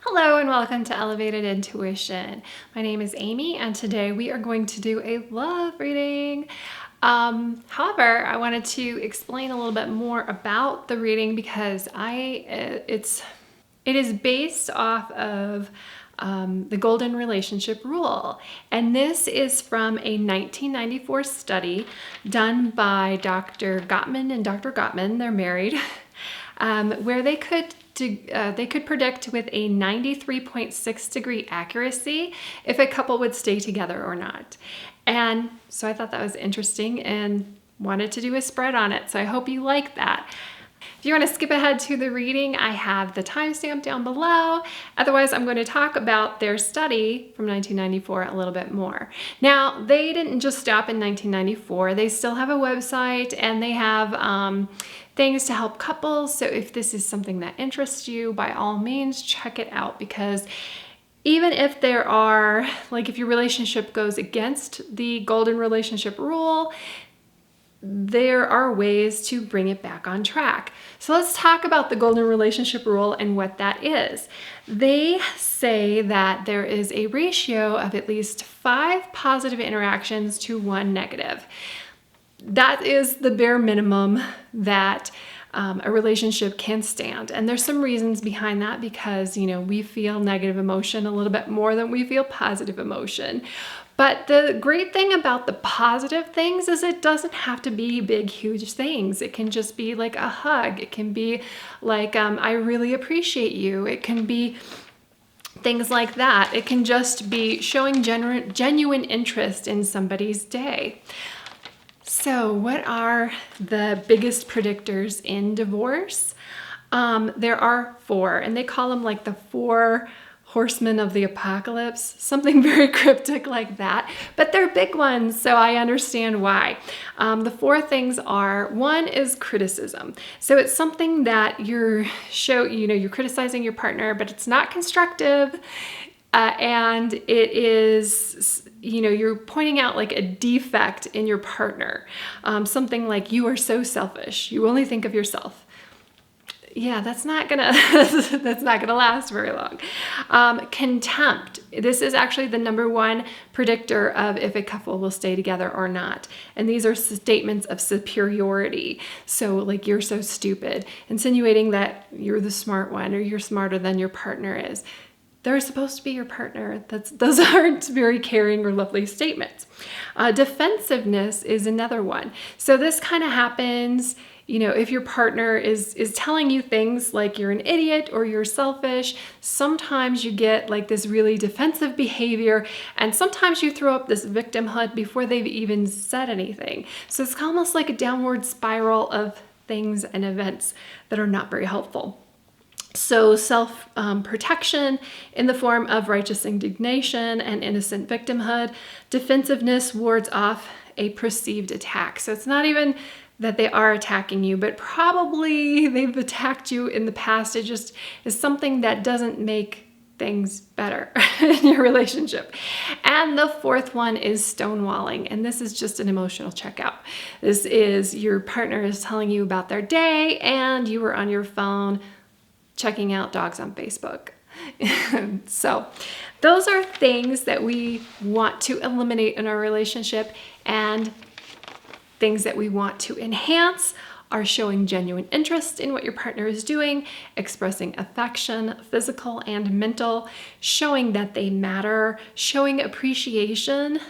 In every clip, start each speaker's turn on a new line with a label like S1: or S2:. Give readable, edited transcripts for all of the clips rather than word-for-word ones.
S1: Hello and welcome to Elevated Intuition. My name is Amy and today we are going to do a love reading. However, I wanted to explain a little bit more about the reading because it is based off of the Golden Relationship Rule. And this is from a 1994 study done by Dr. Gottman and Dr. Gottman, they're married, where they could predict with a 93.6 degree accuracy if a couple would stay together or not. And so I thought that was interesting and wanted to do a spread on it. So I hope you like that. If you want to skip ahead to the reading, I have the timestamp down below. Otherwise, I'm going to talk about their study from 1994 a little bit more. Now, they didn't just stop in 1994. They still have a website and they have things to help couples. So if this is something that interests you, by all means, check it out, because even if there are, like if your relationship goes against the Golden Relationship Rule, there are ways to bring it back on track. So let's talk about the Golden Relationship Rule and what that is. They say that there is a ratio of at least 5 positive interactions to 1 negative. That is the bare minimum that a relationship can stand. And there's some reasons behind that because, we feel negative emotion a little bit more than we feel positive emotion. But the great thing about the positive things is it doesn't have to be big, huge things. It can just be like a hug. It can be like, I really appreciate you. It can be things like that. It can just be showing genuine interest in somebody's day. So what are the biggest predictors in divorce? There are 4, and they call them like the 4 Horsemen of the Apocalypse, something very cryptic like that, but they're big ones, so I understand why. The 4 things are, 1 is criticism. So it's something that you're criticizing your partner, but it's not constructive, and it is, you're pointing out like a defect in your partner. Something like, you are so selfish. You only think of yourself. Yeah, that's not gonna last very long. Contempt. This is actually the #1 predictor of if a couple will stay together or not. And these are statements of superiority. So like, you're so stupid, insinuating that you're the smart one or you're smarter than your partner is. They're supposed to be your partner. Those aren't very caring or lovely statements. Defensiveness is another one. So this kind of happens, if your partner is telling you things like you're an idiot or you're selfish. Sometimes you get like this really defensive behavior, and sometimes you throw up this victimhood before they've even said anything. So it's almost like a downward spiral of things and events that are not very helpful. So self-protection in the form of righteous indignation and innocent victimhood. Defensiveness wards off a perceived attack. So it's not even that they are attacking you, but probably they've attacked you in the past. It just is something that doesn't make things better in your relationship. And the 4th one is stonewalling. And this is just an emotional checkout. This is your partner is telling you about their day and you were on your phone checking out dogs on Facebook. So those are things that we want to eliminate in our relationship, and things that we want to enhance are showing genuine interest in what your partner is doing, expressing affection, physical and mental, showing that they matter, showing appreciation,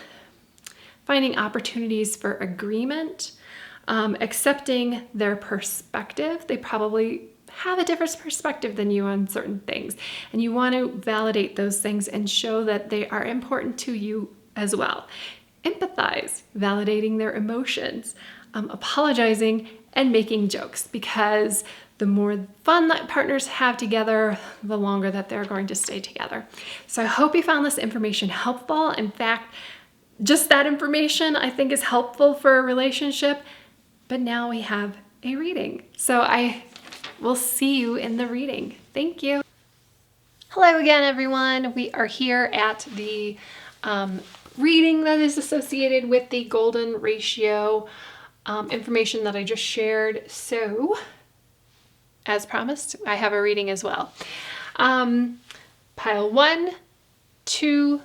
S1: finding opportunities for agreement, accepting their perspective. They probably have a different perspective than you on certain things, and you want to validate those things and show that they are important to you as well. Empathize, validating their emotions, apologizing, and making jokes, because the more fun that partners have together, the longer that they're going to stay together. So I hope you found this information helpful. In fact, just that information I think is helpful for a relationship, but now we have a reading. So I will see you in the reading. Thank you. Hello again, everyone. We are here at the reading that is associated with the golden ratio information that I just shared. So, as promised, I have a reading as well. pile 1, 2,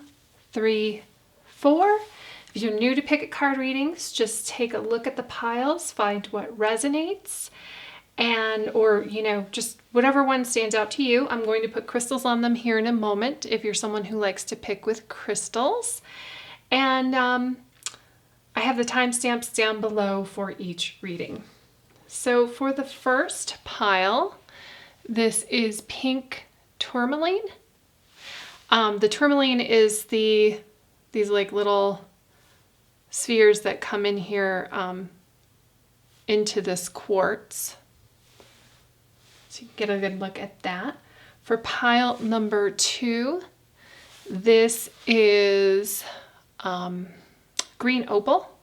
S1: 3, 4. If you're new to Picket card readings, just take a look at the piles, find what resonates, and or just whatever one stands out to you. I'm going to put crystals on them here in a moment if you're someone who likes to pick with crystals. And I have the timestamps down below for each reading. So for the first pile, this is pink Tourmaline. The Tourmaline is these like little spheres that come in here into this quartz. So you can get a good look at that. For pile number 2, this is green opal.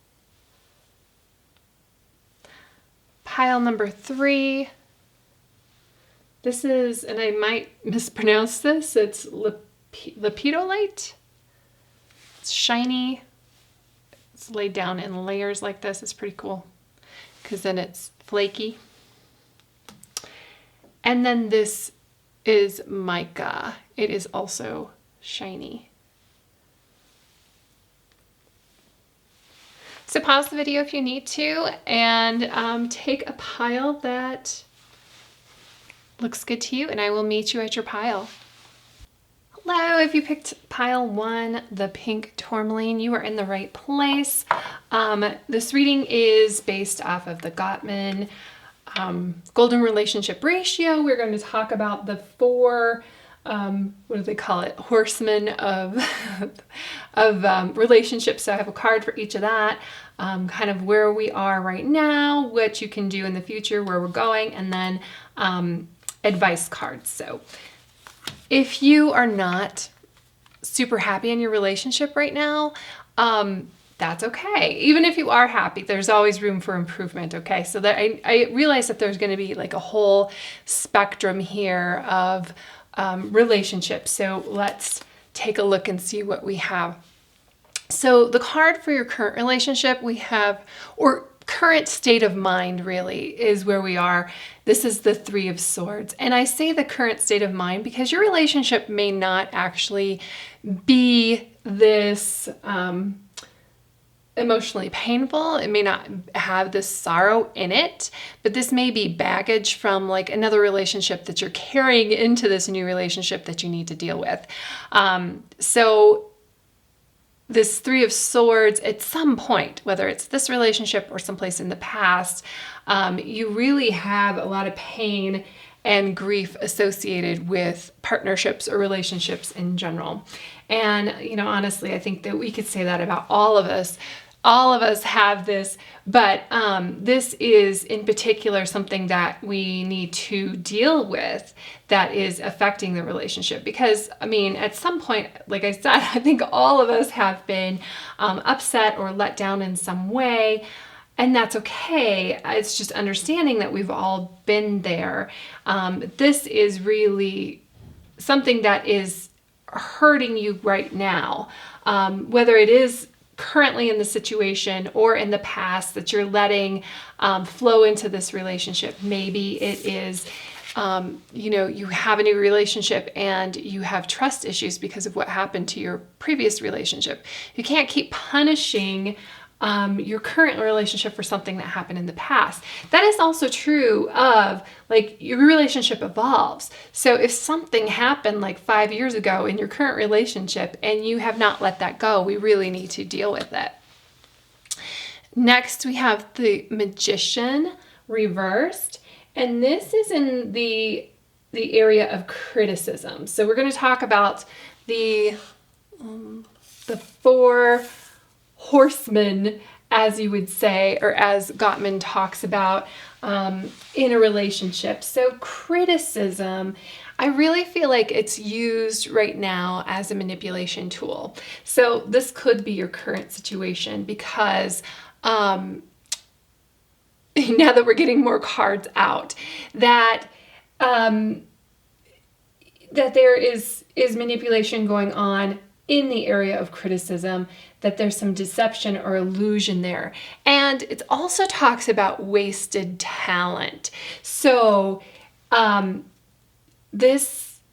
S1: Pile number 3, this is, and I might mispronounce this, it's Lepidolite. It's shiny. It's laid down in layers like this. It's pretty cool because then it's flaky. And then this is mica. It is also shiny. So pause the video if you need to and take a pile that looks good to you, and I will meet you at your pile. Hello, if you picked pile 1, the pink Tourmaline, you are in the right place. This reading is based off of the Gottman Golden Relationship Ratio. We're going to talk about the 4, what do they call it? Horsemen of, relationships. So I have a card for each of that, kind of where we are right now, what you can do in the future, where we're going, and then advice cards. So if you are not super happy in your relationship right now, that's okay. Even if you are happy, there's always room for improvement, okay? So that I realize that there's going to be like a whole spectrum here of relationships. So let's take a look and see what we have. So the card for your current relationship we have, or current state of mind really, is where we are. This is the 3 of Swords. And I say the current state of mind because your relationship may not actually be this emotionally painful. It may not have this sorrow in it, but this may be baggage from like another relationship that you're carrying into this new relationship that you need to deal with. So this 3 of Swords, at some point, whether it's this relationship or someplace in the past, you really have a lot of pain and grief associated with partnerships or relationships in general. And, honestly, I think that we could say that about all of us. All of us have this, but this is in particular something that we need to deal with that is affecting the relationship. Because, at some point, like I said, I think all of us have been upset or let down in some way, and that's okay. It's just understanding that we've all been there. This is really something that is hurting you right now, whether it is currently in the situation or in the past that you're letting flow into this relationship. Maybe it is, you have a new relationship and you have trust issues because of what happened to your previous relationship. You can't keep punishing your current relationship for something that happened in the past. That is also true of like your relationship evolves. So if something happened like 5 years ago in your current relationship and you have not let that go, we really need to deal with it. Next, we have the Magician reversed, and this is in the area of criticism. So we're going to talk about the 4 horsemen, as you would say, or as Gottman talks about in a relationship. So criticism, I really feel like it's used right now as a manipulation tool. So this could be your current situation because now that we're getting more cards out, that there is manipulation going on in the area of criticism, that there's some deception or illusion there. And it also talks about wasted talent. So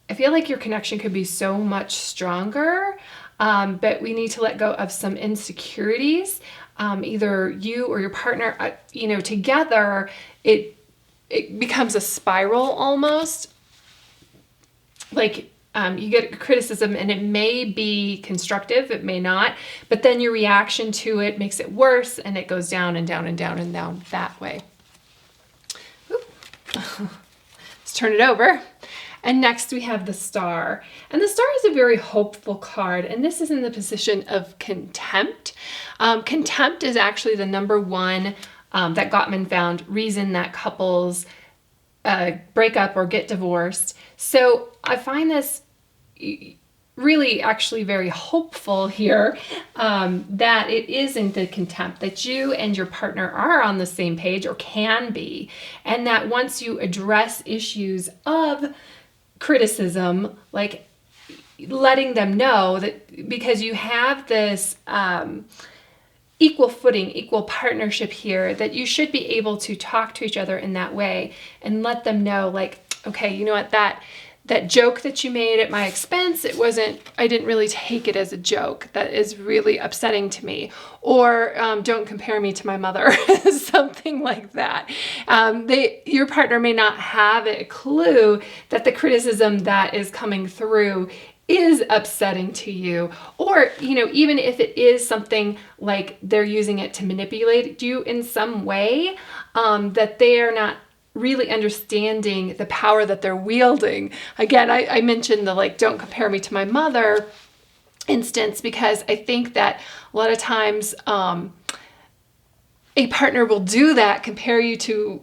S1: if I feel like your connection could be so much stronger, but we need to let go of some insecurities. Either you or your partner, together, it becomes a spiral almost. Like you get criticism and it may be constructive, it may not, but then your reaction to it makes it worse and it goes down and down and down and down that way. Let's turn it over. And next we have the Star. And the Star is a very hopeful card, and this is in the position of contempt. Contempt is actually the number one that Gottman found reason that couples break up or get divorced. So I find this really actually very hopeful here, that it isn't the contempt, that you and your partner are on the same page or can be, and that once you address issues of criticism, like letting them know that because you have this equal footing, equal partnership here, that you should be able to talk to each other in that way and let them know, like, okay, you know what, that joke that you made at my expense, I didn't really take it as a joke. That is really upsetting to me. Or don't compare me to my mother, something like that. Your partner may not have a clue that the criticism that is coming through is upsetting to you. Or, even if it is something like they're using it to manipulate you in some way, that they are not really understanding the power that they're wielding. Again, I mentioned the don't compare me to my mother instance, because I think that a lot of times a partner will do that, compare you to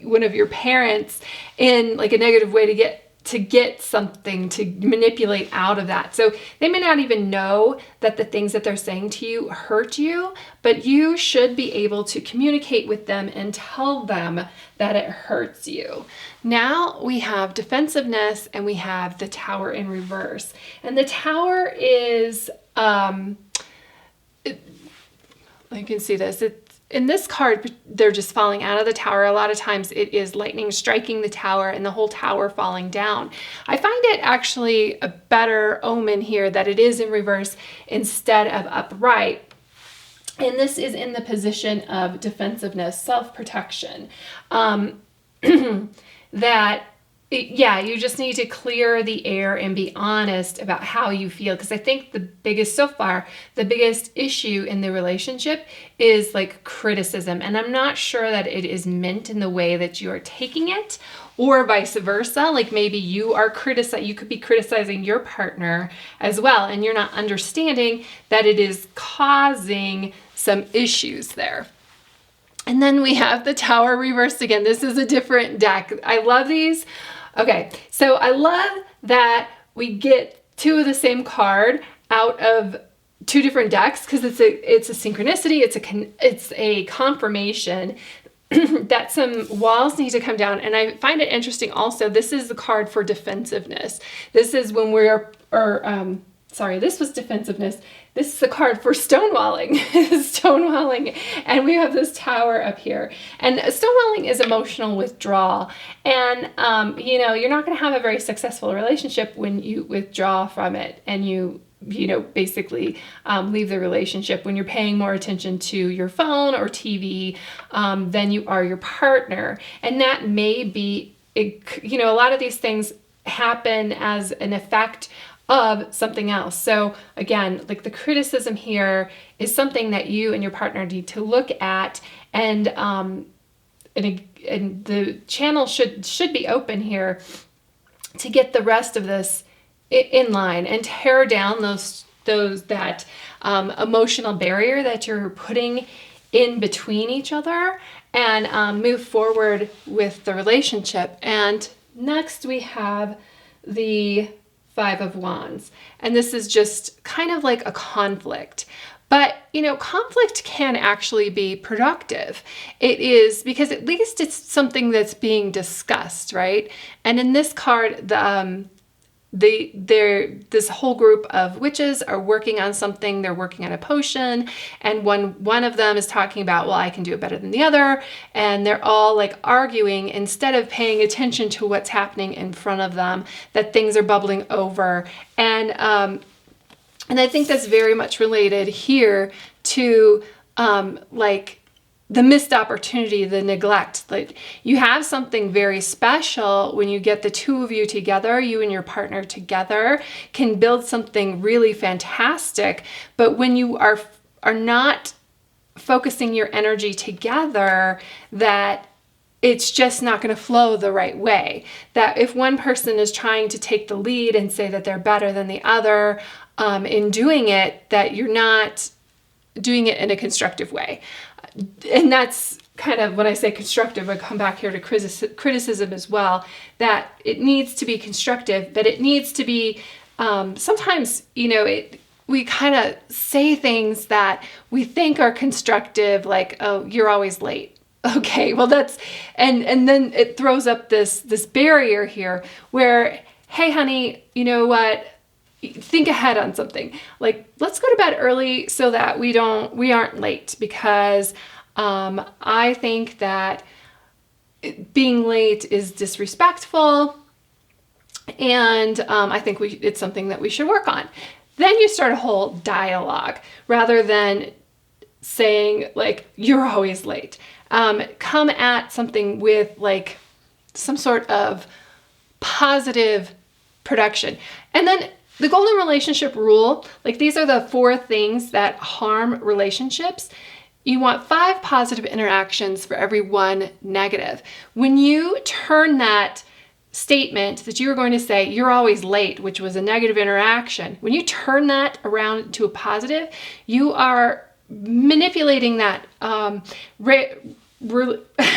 S1: one of your parents in a negative way to get something, to manipulate out of that. So they may not even know that the things that they're saying to you hurt you, but you should be able to communicate with them and tell them that it hurts you. Now we have defensiveness and we have the Tower in reverse. And the Tower is, you can see this, in this card, they're just falling out of the tower. A lot of times it is lightning striking the tower and the whole tower falling down. I find it actually a better omen here that it is in reverse instead of upright. And this is in the position of defensiveness, self-protection. You just need to clear the air and be honest about how you feel. Because I think the biggest issue in the relationship is criticism. And I'm not sure that it is meant in the way that you are taking it, or vice versa. Maybe you could be criticizing your partner as well, and you're not understanding that it is causing some issues there. And then we have the Tower reversed again. This is a different deck. I love these. Okay, so I love that we get two of the same card out of two different decks, because it's a synchronicity, it's a confirmation that some walls need to come down. And I find it interesting also, this is the card for defensiveness. This is when this was defensiveness. This is the card for stonewalling. Stonewalling. And we have this Tower up here. And stonewalling is emotional withdrawal. And, you're not going to have a very successful relationship when you withdraw from it and you basically leave the relationship, when you're paying more attention to your phone or TV than you are your partner. And that may be, a lot of these things happen as an effect of something else. So again, the criticism here is something that you and your partner need to look at, and the channel should be open here to get the rest of this in line and tear down that emotional barrier that you're putting in between each other, and move forward with the relationship. And next we have the Five of Wands. And this is just kind of like a conflict. But, conflict can actually be productive. It is, because at least it's something that's being discussed, right? And in this card, this whole group of witches are working on something. They're working on a potion, and one of them is talking about, well, I can do it better than the other, and they're all like arguing instead of paying attention to what's happening in front of them, that things are bubbling over. And I think that's very much related here to like the missed opportunity, the neglect. Like, you have something very special when you get the two of you together, you and your partner together can build something really fantastic. But when you are not focusing your energy together, that it's just not going to flow the right way. That if one person is trying to take the lead and say that they're better than the other in doing it, that you're not doing it in a constructive way. And that's kind of, when I say constructive, I come back here to criticism as well, that it needs to be constructive, but it needs to be, sometimes, we kind of say things that we think are constructive, like, oh, you're always late. Okay, well that's, and then it throws up this barrier here where, hey honey, you know what? Think ahead on something. Like, let's go to bed early so that we aren't late, because I think that being late is disrespectful, and I think it's something that we should work on. Then you start a whole dialogue rather than saying like, you're always late. Come at something with like some sort of positive production. And then the golden relationship rule, like, these are the 4 things that harm relationships. You want 5 positive interactions for every 1 negative. When you turn that statement that you were going to say, you're always late, which was a negative interaction, when you turn that around to a positive, you are manipulating that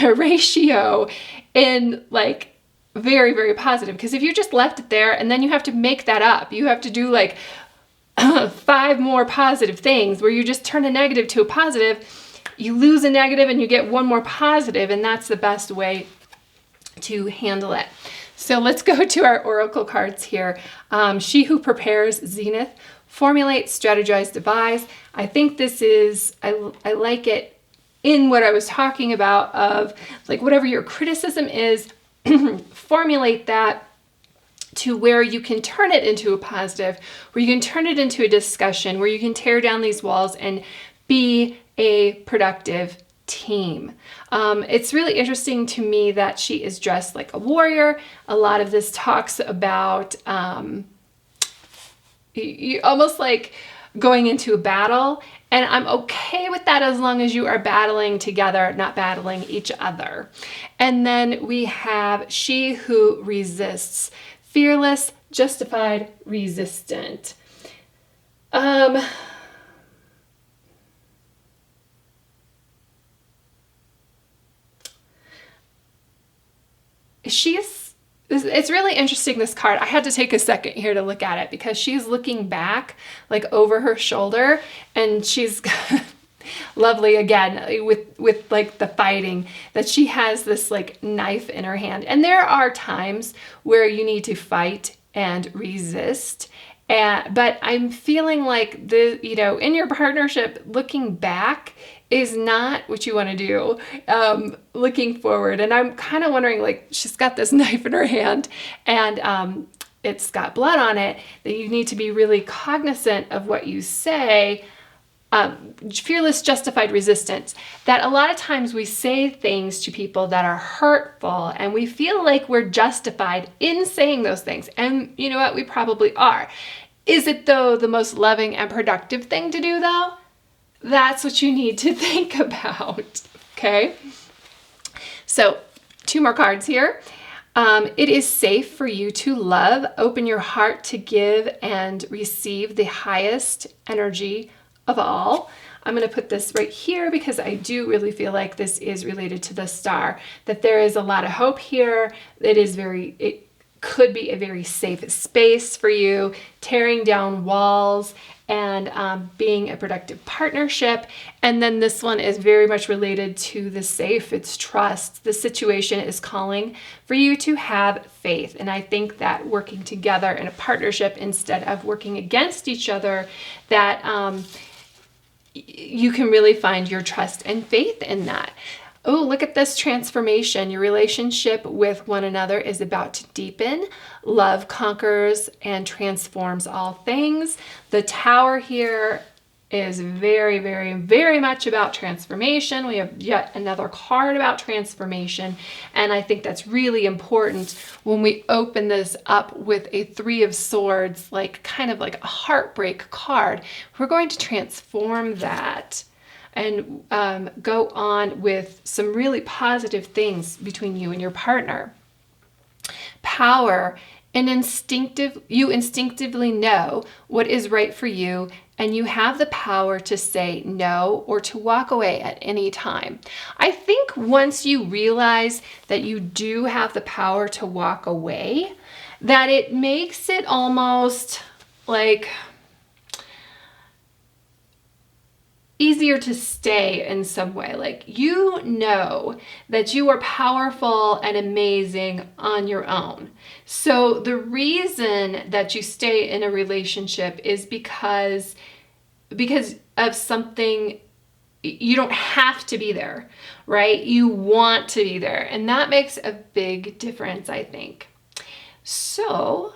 S1: ratio in like very, very positive. Because if you just left it there and then you have to make that up, you have to do like 5 more positive things where you just turn a negative to a positive, you lose a negative and you get 1 more positive, and that's the best way to handle it. So let's go to our oracle cards here. She who prepares, zenith, formulate, strategize, devise. I think this is, I like it in what I was talking about of like, whatever your criticism is, formulate that to where you can turn it into a positive, where you can turn it into a discussion, where you can tear down these walls and be a productive team. It's really interesting to me that she is dressed like a warrior. A lot of this talks about you almost like going into a battle, and I'm okay with that as long as you are battling together, not battling each other. And then we have she who resists, fearless, justified, resistant. It's really interesting, this card. I had to take a second here to look at it because she's looking back like over her shoulder, and she's lovely again with like the fighting, that she has this like knife in her hand. And there are times where you need to fight and resist. But I'm feeling like in your partnership, looking back is not what you want to do, looking forward. And I'm kind of wondering, like, she's got this knife in her hand and it's got blood on it, that you need to be really cognizant of what you say. Fearless, justified, resistance. That a lot of times we say things to people that are hurtful and we feel like we're justified in saying those things. And you know what? We probably are. Is it, though, the most loving and productive thing to do, though? That's what you need to think about, okay? So 2 more cards here. It is safe for you to love. Open your heart to give and receive the highest energy of all. I'm going to put this right here because I do really feel like this is related to the star, that there is a lot of hope here. It could be a very safe space for you, tearing down walls and being a productive partnership. And then this one is very much related to the safe. It's trust. The situation is calling for you to have faith. And I think that working together in a partnership instead of working against each other, that you can really find your trust and faith in that. Oh, look at this transformation. Your relationship with one another is about to deepen. Love conquers and transforms all things. The Tower here is very, very, very much about transformation. We have yet another card about transformation. And I think that's really important when we open this up with a Three of Swords, like kind of like a heartbreak card. We're going to transform that and go on with some really positive things between you and your partner. Power, and you instinctively know what is right for you, and you have the power to say no or to walk away at any time. I think once you realize that you do have the power to walk away, that it makes it almost like easier to stay in some way. Like, you know that you are powerful and amazing on your own. So the reason that you stay in a relationship is because of something. You don't have to be there, right? You want to be there. And that makes a big difference, I think. So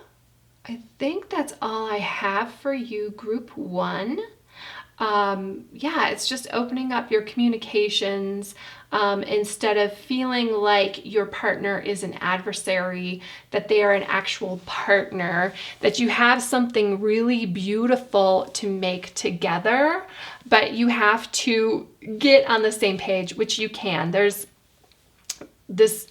S1: I think that's all I have for you, group 1. It's just opening up your communications instead of feeling like your partner is an adversary, that they are an actual partner, that you have something really beautiful to make together, but you have to get on the same page, which you can. There's this,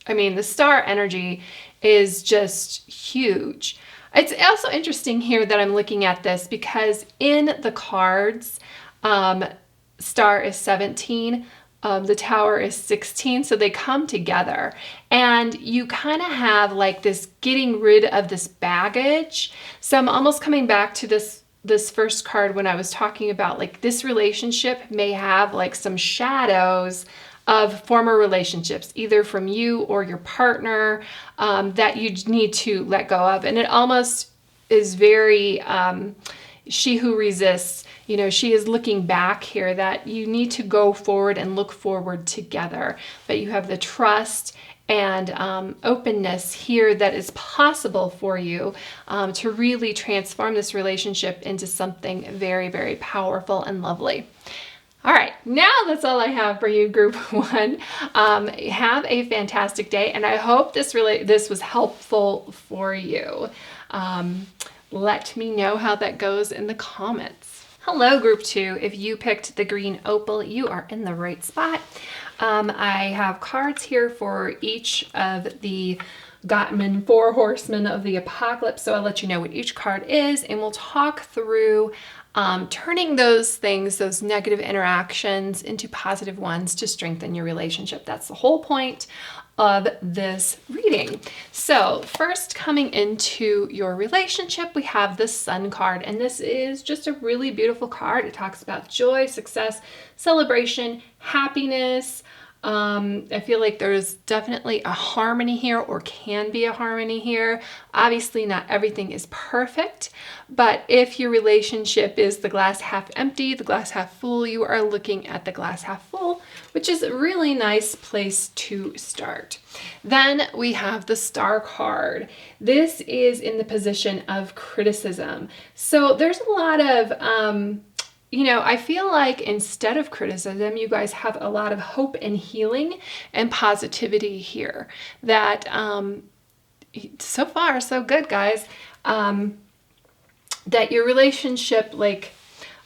S1: the star energy is just huge. It's also interesting here that I'm looking at this because in the cards, star is 17, the Tower is 16, so they come together. And you kind of have like this getting rid of this baggage. So I'm almost coming back to this first card when I was talking about like this relationship may have like some shadows of former relationships, either from you or your partner, that you need to let go of. And it almost is very, she who resists, she is looking back here, that you need to go forward and look forward together. But you have the trust and openness here that is possible for you to really transform this relationship into something very, very powerful and lovely. All right, now that's all I have for you, group 1. Have a fantastic day, and I hope this was helpful for you. Let me know how that goes in the comments. Hello, group 2. If you picked the green opal, you are in the right spot. I have cards here for each of the Gottman Four Horsemen of the Apocalypse, so I'll let you know what each card is, and we'll talk through turning those things, those negative interactions, into positive ones to strengthen your relationship. That's the whole point of this reading. So first, coming into your relationship, we have the Sun card, and this is just a really beautiful card. It talks about joy, success, celebration, happiness. I feel like there's definitely a harmony here, or can be a harmony here. Obviously, not everything is perfect, but if your relationship is the glass half empty, the glass half full, you are looking at the glass half full, which is a really nice place to start. Then we have the Star card. This is in the position of criticism. So there's a lot of, I feel like instead of criticism, you guys have a lot of hope and healing and positivity here. That so far, so good, guys. That your relationship,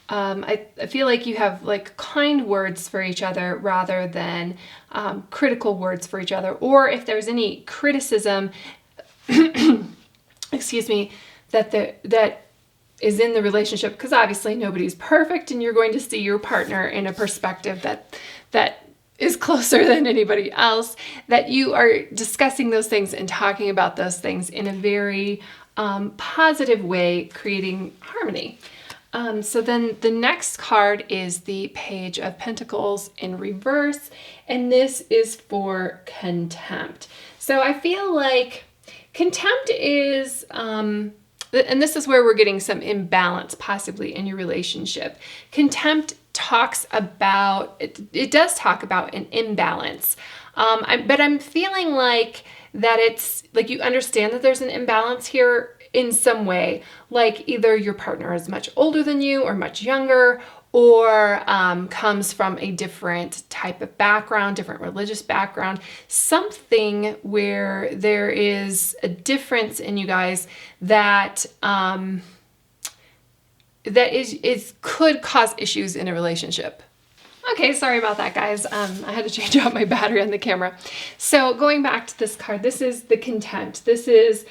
S1: I feel like you have like kind words for each other rather than critical words for each other. Or if there's any criticism, excuse me, that is in the relationship, because obviously nobody's perfect, and you're going to see your partner in a perspective that is closer than anybody else, that you are discussing those things and talking about those things in a very positive way, creating harmony. So then the next card is the Page of Pentacles in reverse, and this is for contempt. So I feel like contempt is, and this is where we're getting some imbalance possibly in your relationship. Contempt talks about, it does talk about an imbalance, but I'm feeling like that it's like you understand that there's an imbalance here in some way, like either your partner is much older than you or much younger, or comes from a different type of background, different religious background, something where there is a difference in you guys that that is could cause issues in a relationship. Okay, sorry about that, guys. I had to change out my battery on the camera. So going back to this card, this is the contempt. This is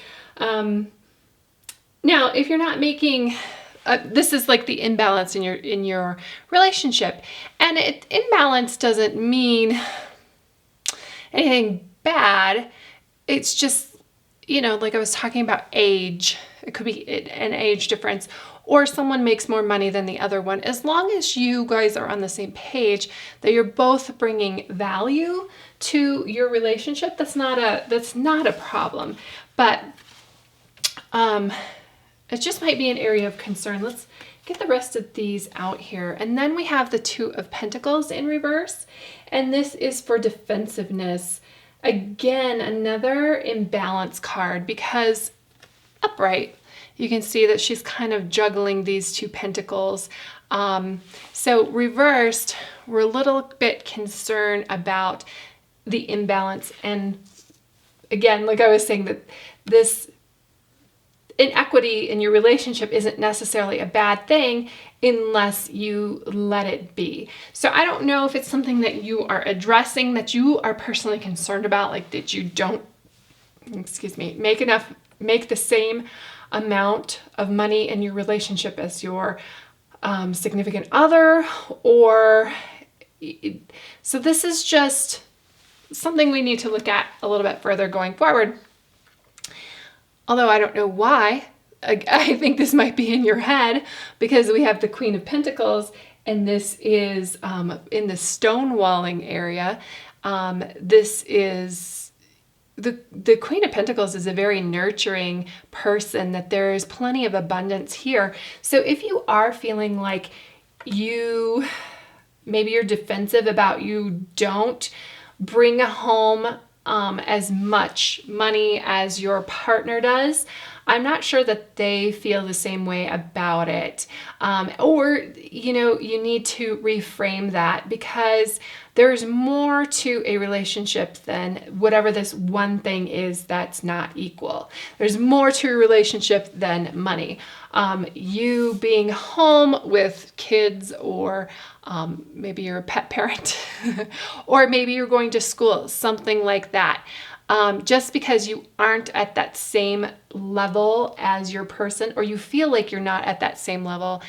S1: now, if you're not making, this is like the imbalance in your relationship, and imbalance doesn't mean anything bad. It's just, you know, like I was talking about age. It could be an age difference, or someone makes more money than the other one. As long as you guys are on the same page, that you're both bringing value to your relationship, that's not a problem. But it just might be an area of concern. Let's get the rest of these out here. And then we have the Two of Pentacles in reverse. And this is for defensiveness. Again, another imbalance card, because upright, you can see that she's kind of juggling these two pentacles. So reversed, we're a little bit concerned about the imbalance. And again, like I was saying, that this inequity in your relationship isn't necessarily a bad thing unless you let it be. So I don't know if it's something that you are addressing, that you are personally concerned about, like that you don't, make the same amount of money in your relationship as your significant other, or so this is just something we need to look at a little bit further going forward. Although I don't know why. I think this might be in your head, because we have the Queen of Pentacles, and this is in the stonewalling area. This is the Queen of Pentacles is a very nurturing person, that there is plenty of abundance here. So if you are feeling like maybe you're defensive about you don't bring home as much money as your partner does, I'm not sure that they feel the same way about it. Or, you know, you need to reframe that, because there's more to a relationship than whatever this one thing is that's not equal. There's more to a relationship than money. You being home with kids, or maybe you're a pet parent, or maybe you're going to school, something like that. Just because you aren't at that same level as your person, or you feel like you're not at that same level,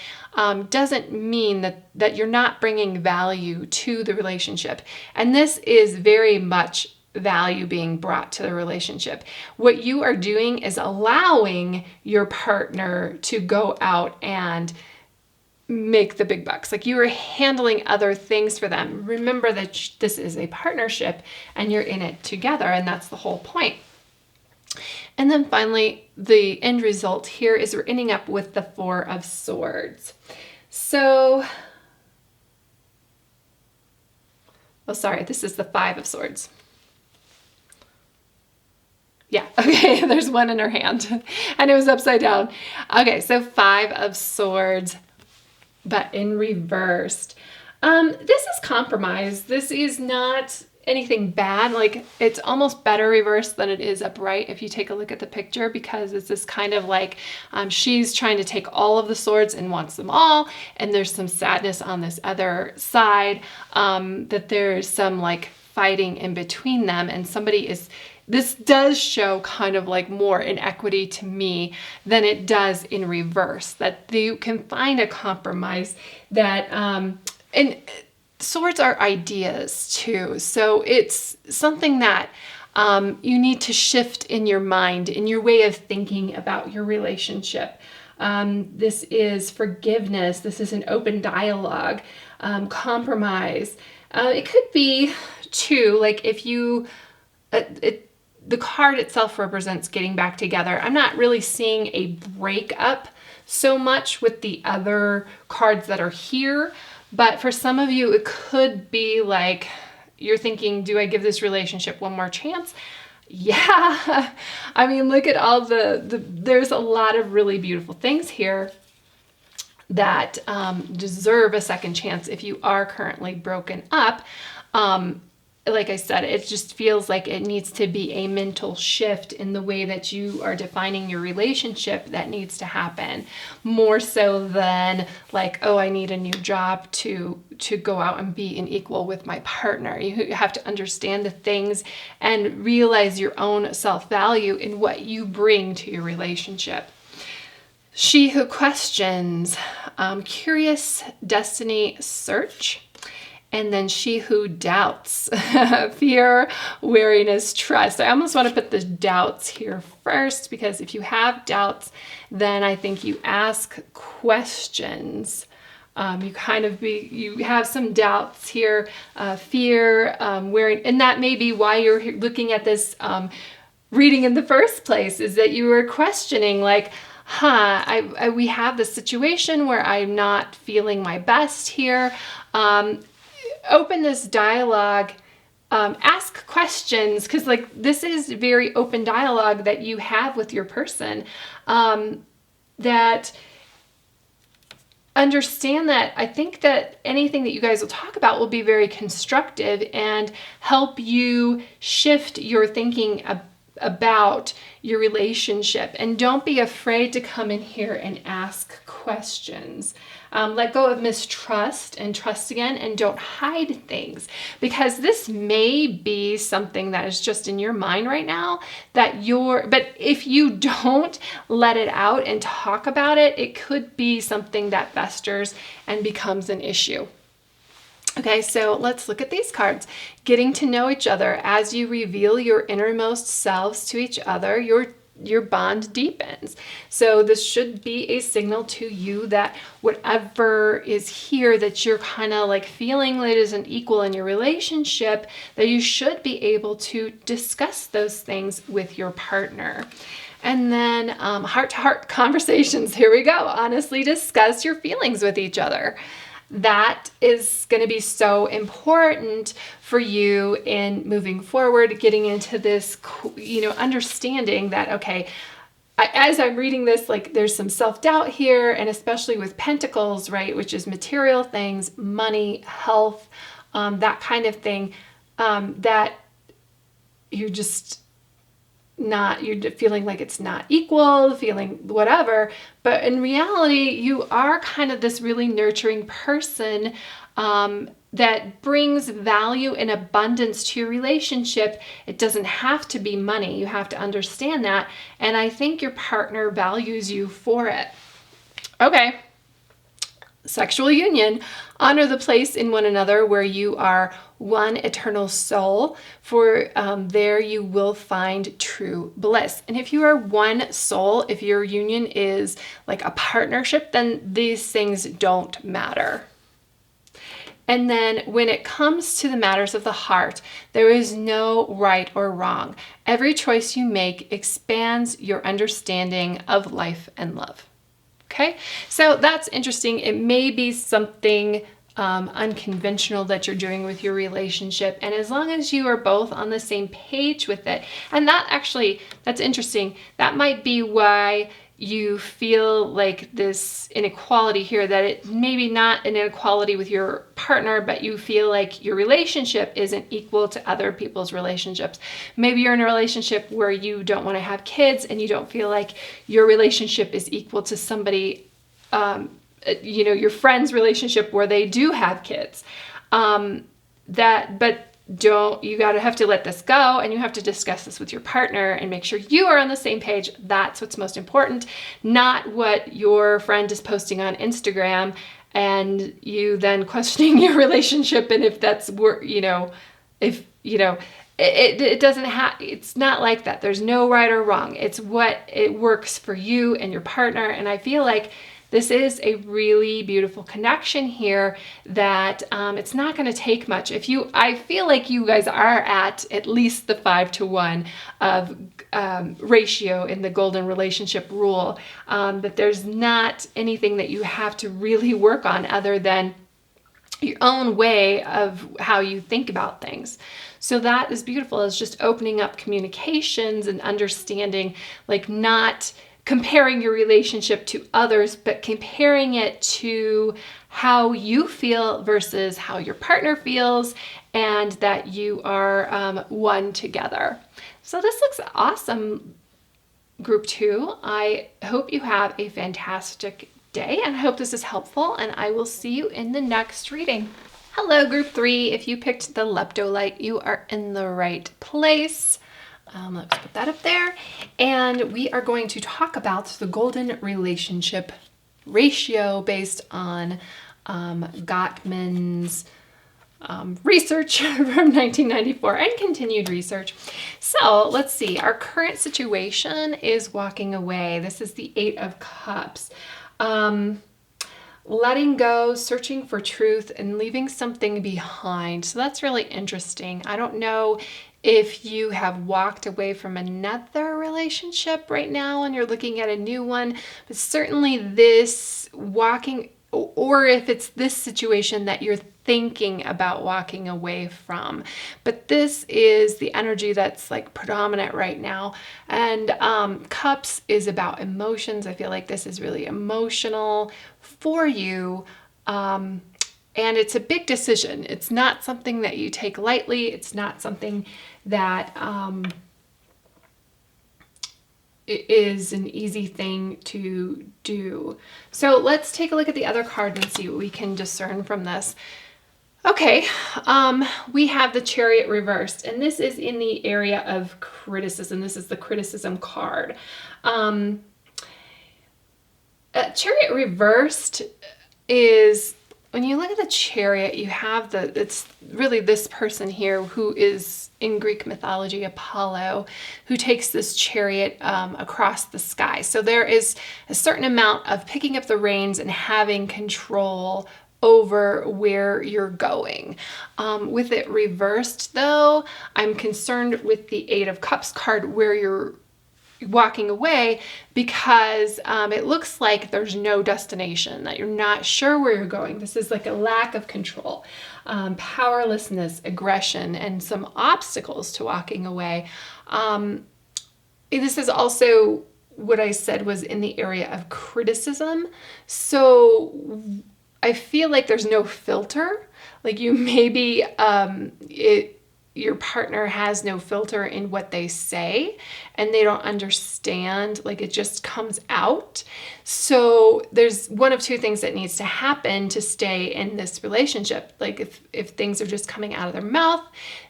S1: doesn't mean that you're not bringing value to the relationship. And this is very much value being brought to the relationship. What you are doing is allowing your partner to go out and make the big bucks. Like, you are handling other things for them. Remember that this is a partnership and you're in it together, and that's the whole point. And then finally, the end result here is we're ending up with the Four of Swords. So, this is the Five of Swords. Yeah, okay, there's one in her hand and it was upside down. Okay, so Five of Swords, but in reversed. This is compromise. This is not anything bad. Like, it's almost better reversed than it is upright if you take a look at the picture, because it's this kind of like she's trying to take all of the swords and wants them all, and there's some sadness on this other side, that there's some like fighting in between them, and this does show kind of like more inequity to me than it does in reverse, that you can find a compromise that, and swords are ideas too. So it's something that you need to shift in your mind, in your way of thinking about your relationship. This is forgiveness. This is an open dialogue, compromise. It could be too, like if you, the card itself represents getting back together. I'm not really seeing a breakup so much with the other cards that are here, but for some of you, it could be like you're thinking, do I give this relationship one more chance? Yeah. I mean, look at all there's a lot of really beautiful things here that deserve a second chance if you are currently broken up. Like I said, it just feels like it needs to be a mental shift in the way that you are defining your relationship that needs to happen, more so than like, oh, I need a new job to go out and be an equal with my partner. You have to understand the things and realize your own self-value in what you bring to your relationship. She who questions, curious, destiny, search. And then she who doubts, fear, weariness, trust. I almost want to put the doubts here first, because if you have doubts, then I think you ask questions. You have some doubts here, fear, wearing, and that may be why you're looking at this reading in the first place, is that you were questioning like, we have this situation where I'm not feeling my best here. Open this dialogue, ask questions, because like this is very open dialogue that you have with your person, that understand that I think that anything that you guys will talk about will be very constructive and help you shift your thinking about your relationship. And don't be afraid to come in here and ask questions. Let go of mistrust and trust again, and don't hide things, because this may be something that is just in your mind right now but if you don't let it out and talk about it, it could be something that festers and becomes an issue. Okay, so let's look at these cards. Getting to know each other. As you reveal your innermost selves to each other, your bond deepens. So this should be a signal to you that whatever is here that you're kind of like feeling that is an equal in your relationship, that you should be able to discuss those things with your partner. And then heart-to-heart conversations. Here we go. Honestly discuss your feelings with each other. That is going to be so important for you in moving forward, getting into this, understanding that, okay, as I'm reading this, like there's some self-doubt here, and especially with Pentacles, right, which is material things, money, health, that kind of thing, that you're just you're feeling like it's not equal, feeling whatever, but in reality, you are kind of this really nurturing person that brings value and abundance to your relationship. It doesn't have to be money. You have to understand that. And I think your partner values you for it. Okay. Sexual union. Honor the place in one another where you are one eternal soul, for there you will find true bliss. And if you are one soul, if your union is like a partnership, then these things don't matter. And then when it comes to the matters of the heart, there is no right or wrong. Every choice you make expands your understanding of life and love. Okay, so that's interesting. It may be something unconventional that you're doing with your relationship, and as long as you are both on the same page with it, and that's interesting. That might be why you feel like this inequality here, that it maybe not an inequality with your partner, but you feel like your relationship isn't equal to other people's relationships. Maybe you're in a relationship where you don't want to have kids, and you don't feel like your relationship is equal to somebody, your friend's relationship where they do have kids. You have to let this go, and you have to discuss this with your partner and make sure you are on the same page. That's what's most important, not what your friend is posting on Instagram and you then questioning your relationship. And if that's it doesn't have, it's not like that. There's no right or wrong. It's what it works for you and your partner. And I feel like this is a really beautiful connection here that it's not going to take much. I feel like you guys are at least the 5-to-1 of ratio in the golden relationship rule, that there's not anything that you have to really work on other than your own way of how you think about things. So that is beautiful. It's just opening up communications and understanding, like not comparing your relationship to others, but comparing it to how you feel versus how your partner feels, and that you are one together. So this looks awesome, group 2. I hope you have a fantastic day, and I hope this is helpful, and I will see you in the next reading. Hello, group 3. If you picked the Lepidolite, you are in the right place. Let's put that up there. And we are going to talk about the golden relationship ratio based on Gottman's research from 1994 and continued research. So let's see. Our current situation is walking away. This is the 8 of Cups. Letting go, searching for truth, and leaving something behind. So that's really interesting. I don't know if you have walked away from another relationship right now and you're looking at a new one, but certainly this walking, or if it's this situation that you're thinking about walking away from. But this is the energy that's like predominant right now. And Cups is about emotions. I feel like this is really emotional for you. And it's a big decision. It's not something that you take lightly. It's not something that it is an easy thing to do. So let's take a look at the other card and see what we can discern from this. Okay, we have the Chariot reversed, and this is in the area of criticism. This is the criticism card. Chariot reversed is, when you look at the Chariot, you have it's really this person here who is in Greek mythology, Apollo, who takes this chariot across the sky. So there is a certain amount of picking up the reins and having control over where you're going. With it reversed though, I'm concerned with the 8 of Cups card where you're walking away, because it looks like there's no destination, that you're not sure where you're going. This is like a lack of control, powerlessness, aggression, and some obstacles to walking away. This is also what I said was in the area of criticism. So I feel like there's no filter. Like you maybe, your partner has no filter in what they say, and they don't understand, like it just comes out. So there's one of two things that needs to happen to stay in this relationship. Like if things are just coming out of their mouth,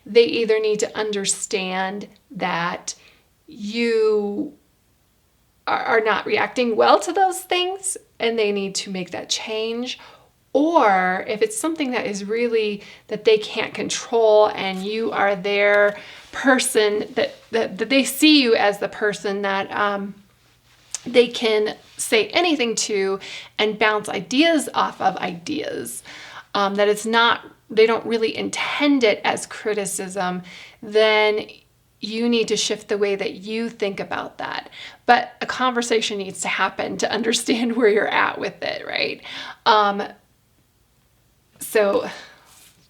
S1: they either need to understand that you are not reacting well to those things and they need to make that change. Or if it's something that is really that they can't control and you are their person, that they see you as the person that they can say anything to and bounce ideas off of ideas, that it's not, they don't really intend it as criticism, then you need to shift the way that you think about that. But a conversation needs to happen to understand where you're at with it, right? So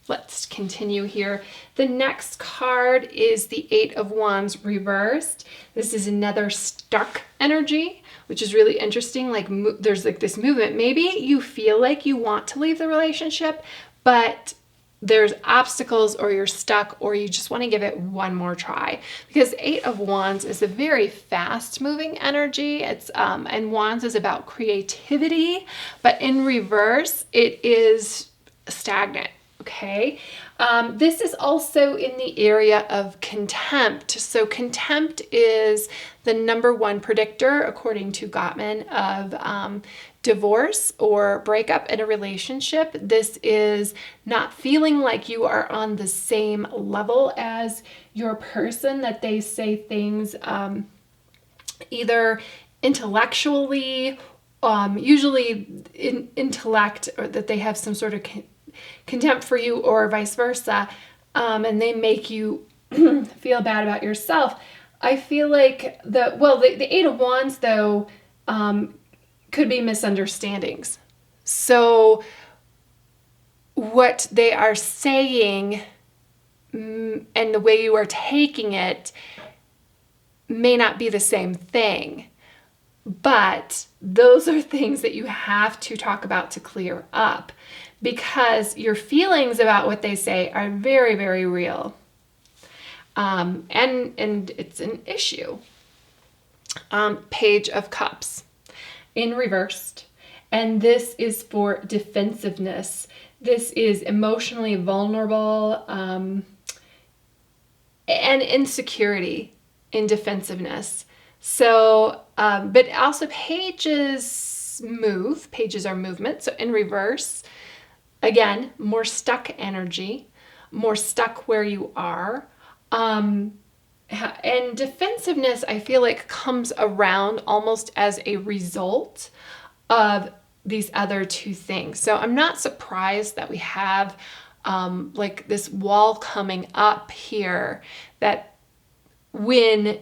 S1: let's continue here. The next card is the 8 of Wands reversed. This is another stuck energy, which is really interesting. Like there's like this movement. Maybe you feel like you want to leave the relationship, but there's obstacles, or you're stuck, or you just want to give it one more try, because 8 of Wands is a very fast moving energy. It's and Wands is about creativity, but in reverse it is stagnant. Okay. This is also in the area of contempt. So contempt is the #1 predictor, according to Gottman, of divorce or breakup in a relationship. This is not feeling like you are on the same level as your person, that they say things either intellectually, usually in intellect, or that they have some sort of contempt for you, or vice versa, and they make you feel bad about yourself. I feel like the Eight of Wands, though, could be misunderstandings. So what they are saying and the way you are taking it may not be the same thing. But those are things that you have to talk about to clear up, because your feelings about what they say are very, very real. And it's an issue. Page of Cups in reversed. And this is for defensiveness. This is emotionally vulnerable and insecurity in defensiveness. So, but also pages move. Pages are movement. So in reverse, again, more stuck energy, more stuck where you are. And defensiveness, I feel like, comes around almost as a result of these other two things. So I'm not surprised that we have like this wall coming up here, that when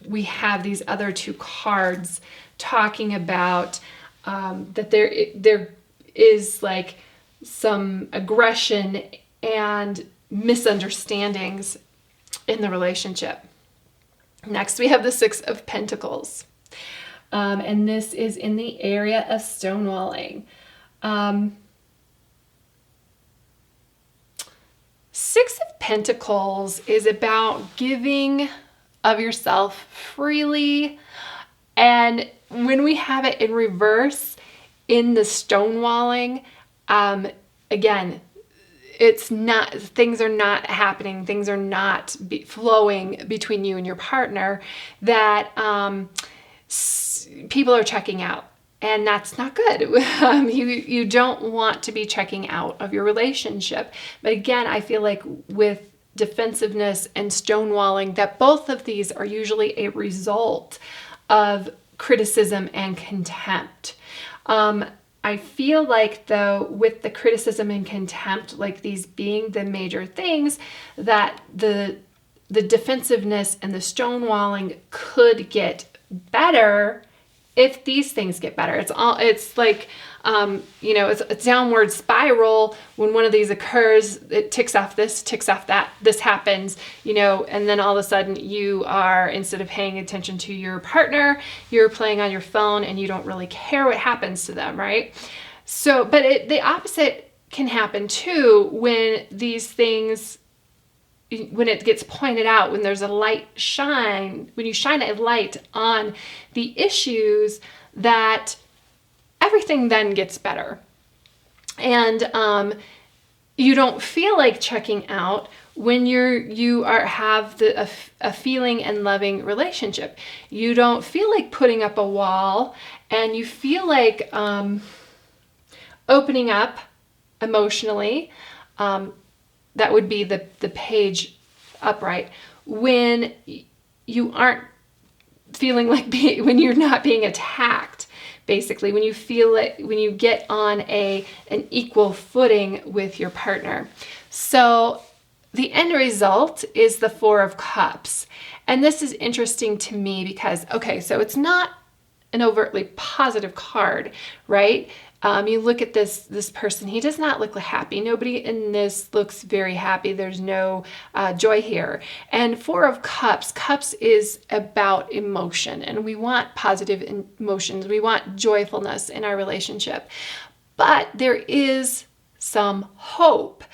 S1: we have these other two cards talking about that there is like some aggression and misunderstandings in the relationship. Next, we have the Six of Pentacles. And this is in the area of stonewalling. Six of Pentacles is about giving of yourself freely. And when we have it in reverse in the stonewalling, again, it's not, things are not happening, things are not flowing between you and your partner, that people are checking out, and that's not good. You don't want to be checking out of your relationship. But again, I feel like with defensiveness and stonewalling, that both of these are usually a result of criticism and contempt. I feel like, though, with the criticism and contempt, like these being the major things, that the defensiveness and the stonewalling could get better if these things get better. It's like, it's a downward spiral. When one of these occurs, it ticks off this, ticks off that, this happens, and then all of a sudden you are, instead of paying attention to your partner, you're playing on your phone and you don't really care what happens to them, right? So, but the opposite can happen too, when these things, when it gets pointed out, when there's a light shine, when you shine a light on the issues, that everything then gets better. And you don't feel like checking out when you have a feeling and loving relationship. You don't feel like putting up a wall, and you feel like opening up emotionally. That would be the page upright, when you aren't feeling like when you're not being attacked, basically, when you feel it, when you get on an equal footing with your partner. So the end result is the Four of Cups. And this is interesting to me because, okay, so it's not an overtly positive card, right? You look at this person, he does not look happy. Nobody in this looks very happy. There's no joy here. And Four of Cups, cups is about emotion, and we want positive emotions. We want joyfulness in our relationship. But there is some hope.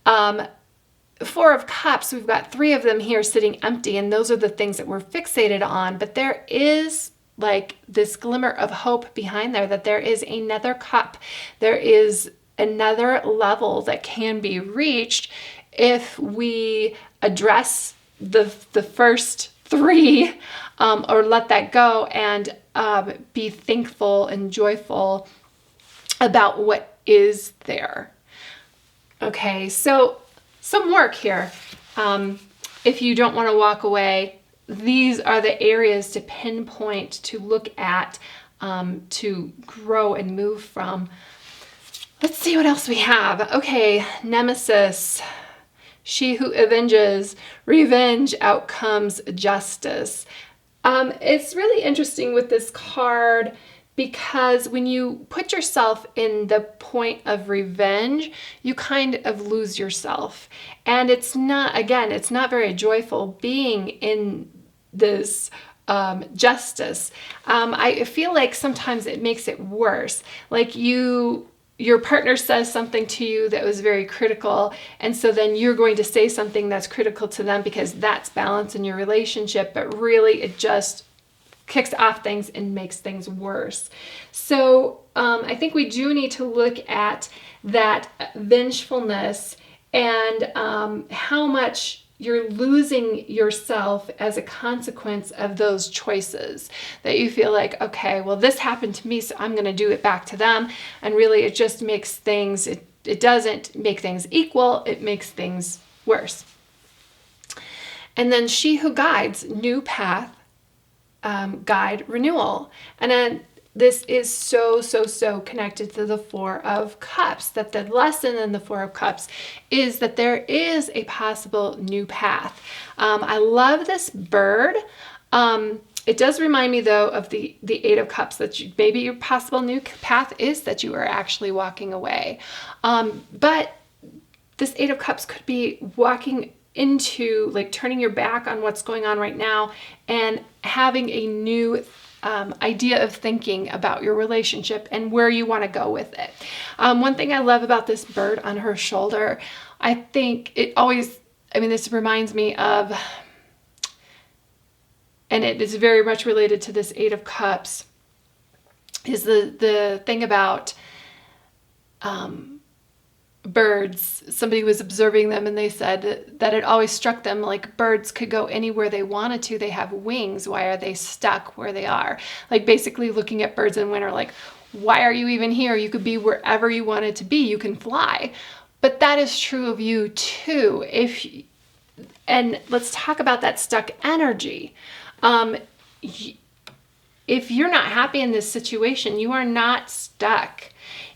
S1: Four of Cups, we've got three of them here sitting empty, and those are the things that we're fixated on. But there is like this glimmer of hope behind there, that there is another cup. There is another level that can be reached if we address the first 3, or let that go and be thankful and joyful about what is there. Okay, so some work here. If you don't want to walk away, these are the areas to pinpoint, to look at, to grow and move from. Let's see what else we have. Okay, Nemesis. She who avenges, revenge outcomes justice. It's really interesting with this card because when you put yourself in the point of revenge, you kind of lose yourself. And it's not, again, it's not very joyful being in this justice. I feel like sometimes it makes it worse. Like your partner says something to you that was very critical, and so then you're going to say something that's critical to them because that's balance in your relationship, but really it just kicks off things and makes things worse. So I think we do need to look at that vengefulness and how much you're losing yourself as a consequence of those choices, that you feel like, okay, well, this happened to me, so I'm going to do it back to them. And really, it just makes things, it doesn't make things equal, it makes things worse. And then she who guides, new path, guide renewal. And then this is so connected to the Four of Cups, that the lesson in the Four of Cups is that there is a possible new path. I love this bird. It does remind me, though, of the Eight of Cups, that maybe your possible new path is that you are actually walking away. But this Eight of Cups could be walking into, like, turning your back on what's going on right now and having a new idea of thinking about your relationship and where you want to go with it. One thing I love about this bird on her shoulder, I think it always, this reminds me of, and it is very much related to this Eight of Cups, is the thing about birds. Somebody was observing them and they said that it always struck them like birds could go anywhere they wanted to. They have wings. Why are they stuck where they are? Like basically looking at birds in winter, like, why are you even here? You could be wherever you wanted to be. You can fly. But that is true of you too. And let's talk about that stuck energy. If you're not happy in this situation, you are not stuck.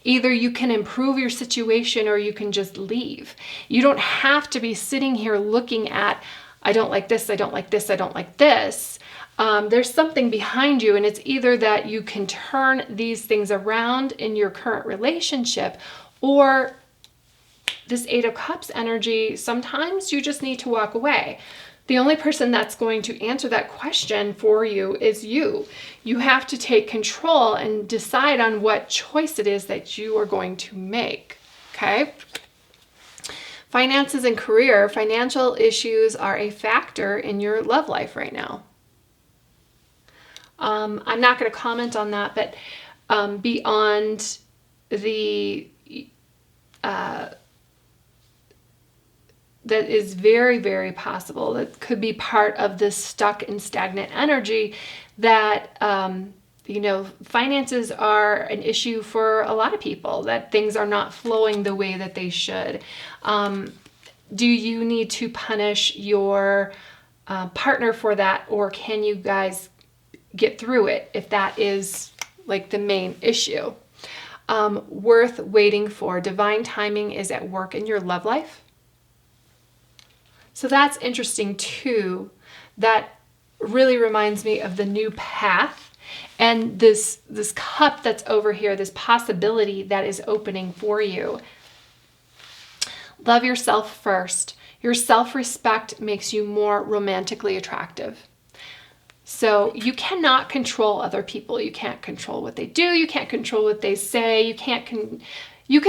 S1: Either you can improve your situation or you can just leave. You don't have to be sitting here looking at, I don't like this, I don't like this, I don't like this. There's something behind you, and it's either that you can turn these things around in your current relationship, or this Eight of Cups energy, sometimes you just need to walk away. The only person that's going to answer that question for you is you. You have to take control and decide on what choice it is that you are going to make, okay? Finances and career. Financial issues are a factor in your love life right now. I'm not going to comment on that, but beyond the that is very, very possible. That could be part of this stuck and stagnant energy that, finances are an issue for a lot of people, that things are not flowing the way that they should. Do you need to punish your partner for that, or can you guys get through it if that is like the main issue? Worth waiting for. Divine timing is at work in your love life. So that's interesting too. That really reminds me of the new path and this cup that's over here, this possibility that is opening for you. Love yourself first. Your self-respect makes you more romantically attractive. So you cannot control other people. You can't control what they do. You can't control what they say. You can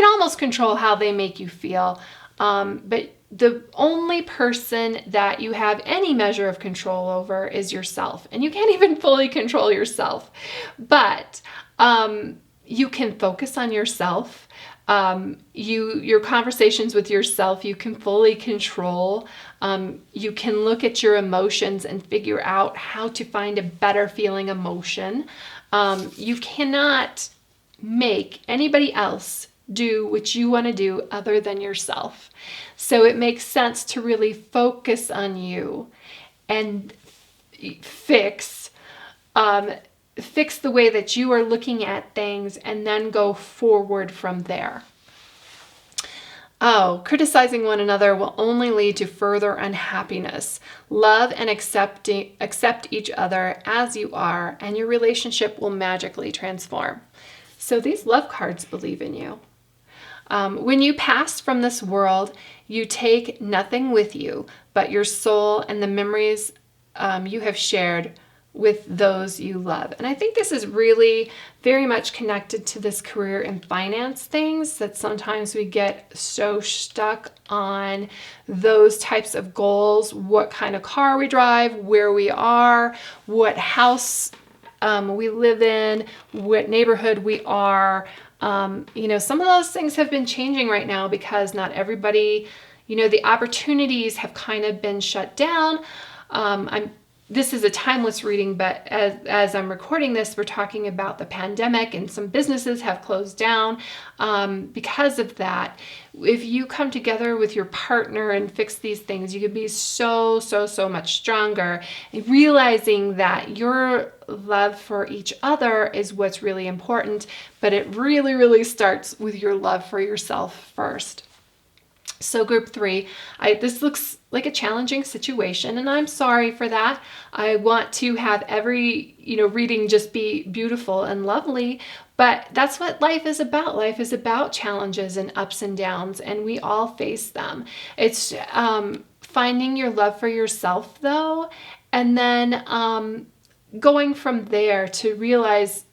S1: almost control how they make you feel. But the only person that you have any measure of control over is yourself. And you can't even fully control yourself. But you can focus on yourself. Your conversations with yourself, you can fully control. You can look at your emotions and figure out how to find a better feeling emotion. You cannot make anybody else do what you want to do other than yourself. So it makes sense to really focus on you and fix the way that you are looking at things, and then go forward from there. Oh, criticizing one another will only lead to further unhappiness. Love and accept each other as you are, and your relationship will magically transform. So these love cards believe in you. When you pass from this world, you take nothing with you but your soul and the memories you have shared with those you love. And I think this is really very much connected to this career and finance things, that sometimes we get so stuck on those types of goals: what kind of car we drive, where we are, what house we live in, what neighborhood we are. Some of those things have been changing right now because not everybody, the opportunities have kind of been shut down. This is a timeless reading, but as I'm recording this, we're talking about the pandemic, and some businesses have closed down because of that. If you come together with your partner and fix these things, you can be so much stronger, and realizing that your love for each other is what's really important, but it really starts with your love for yourself first. So group 3, this looks like a challenging situation, and I'm sorry for that. I want to have every, reading just be beautiful and lovely, but that's what life is about. Life is about challenges and ups and downs, and we all face them. It's finding your love for yourself, though, and then going from there to realize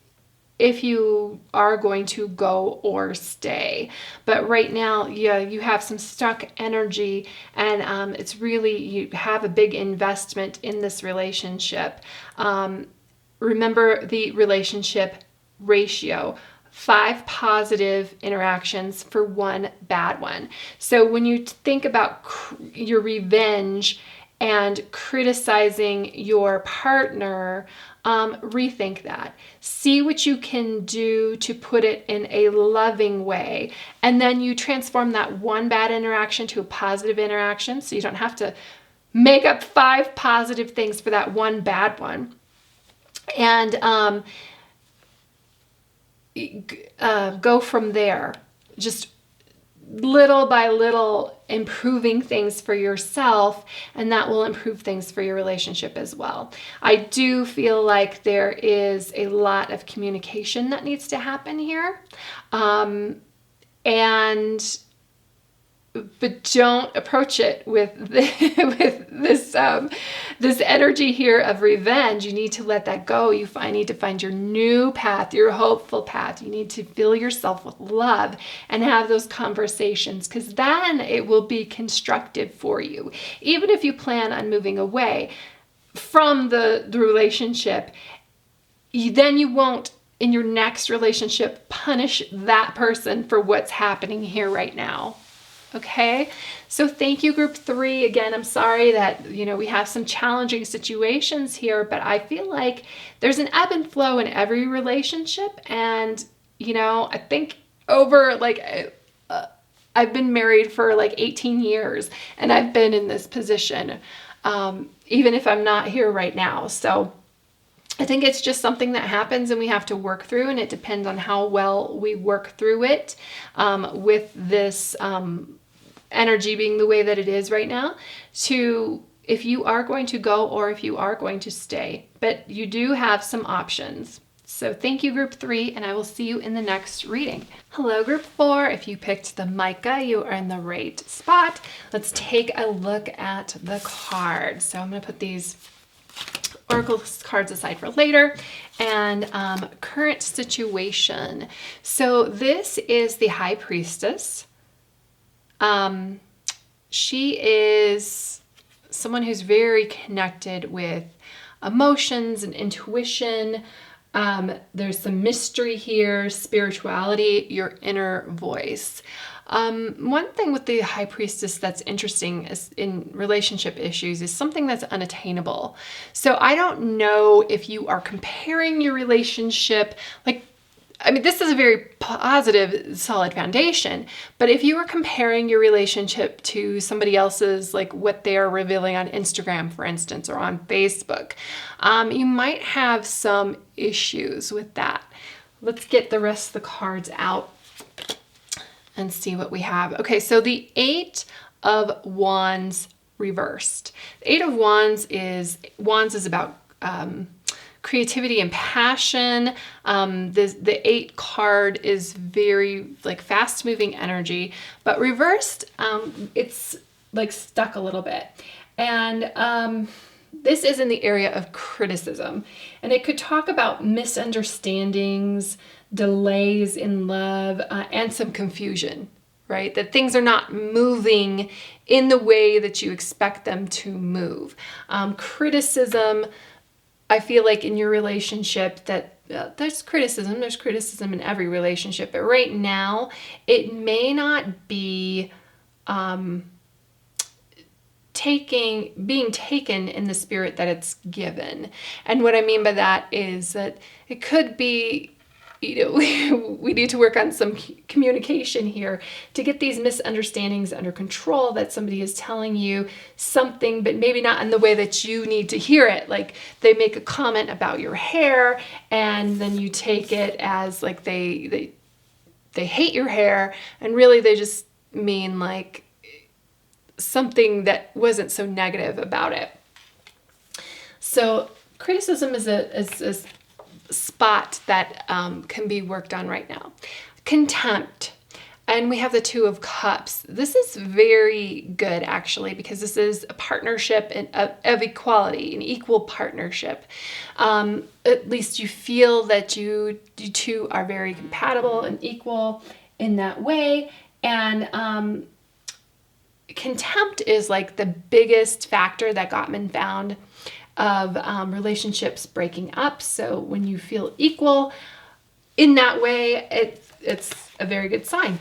S1: if you are going to go or stay. But right now, you have some stuck energy, and it's really, you have a big investment in this relationship. Remember the relationship ratio: 5 positive interactions for 1 bad one. So when you think about your revenge and criticizing your partner, rethink that. See what you can do to put it in a loving way. And then you transform that 1 bad interaction to a positive interaction. So you don't have to make up 5 positive things for that 1 bad one. And go from there. Just little by little improving things for yourself, and that will improve things for your relationship as well. I do feel like there is a lot of communication that needs to happen here. But don't approach it with this energy here of revenge. You need to let that go. You need to find your new path, your hopeful path. You need to fill yourself with love and have those conversations, because then it will be constructive for you. Even if you plan on moving away from the relationship, then you won't, in your next relationship, punish that person for what's happening here right now. Okay, so thank you, group 3. Again, I'm sorry that, we have some challenging situations here, but I feel like there's an ebb and flow in every relationship. And, I think over I've been married for 18 years, and I've been in this position, even if I'm not here right now. So I think it's just something that happens and we have to work through, and it depends on how well we work through it, with this energy being the way that it is right now, to if you are going to go or if you are going to stay. But you do have some options. So thank you, group 3, and I will see you in the next reading. Hello, group 4. If you picked the Mica, you are in the right spot. Let's take a look at the cards. So I'm going to put these oracle cards aside for later. And current situation. So this is the High Priestess. She is someone who's very connected with emotions and intuition. There's some mystery here, spirituality, your inner voice. One thing with the High Priestess that's interesting is in relationship issues is something that's unattainable. So I don't know if you are comparing your relationship, like, I mean, this is a very positive, solid foundation, but if you are comparing your relationship to somebody else's, like what they are revealing on Instagram, for instance, or on Facebook, you might have some issues with that. Let's get the rest of the cards out and see what we have. Okay, so the Eight of Wands reversed. The Eight of Wands is about creativity and passion. The 8 card is very like fast moving energy, but reversed, it's like stuck a little bit. And this is in the area of criticism, and it could talk about misunderstandings, delays in love, and some confusion, right? That things are not moving in the way that you expect them to move. Criticism, I feel like in your relationship that there's criticism in every relationship, but right now it may not be being taken in the spirit that it's given. And what I mean by that is that it could be, we need to work on some communication here to get these misunderstandings under control, that somebody is telling you something, but maybe not in the way that you need to hear it. Like they make a comment about your hair and then you take it as like they hate your hair, and really they just mean like something that wasn't so negative about it. So criticism is a spot that can be worked on right now. Contempt. And we have the Two of Cups. This is very good, actually, because this is a partnership of equality, an equal partnership. At least you feel that you two are very compatible and equal in that way. And contempt is like the biggest factor that Gottman found of relationships breaking up. So when you feel equal in that way, it's a very good sign.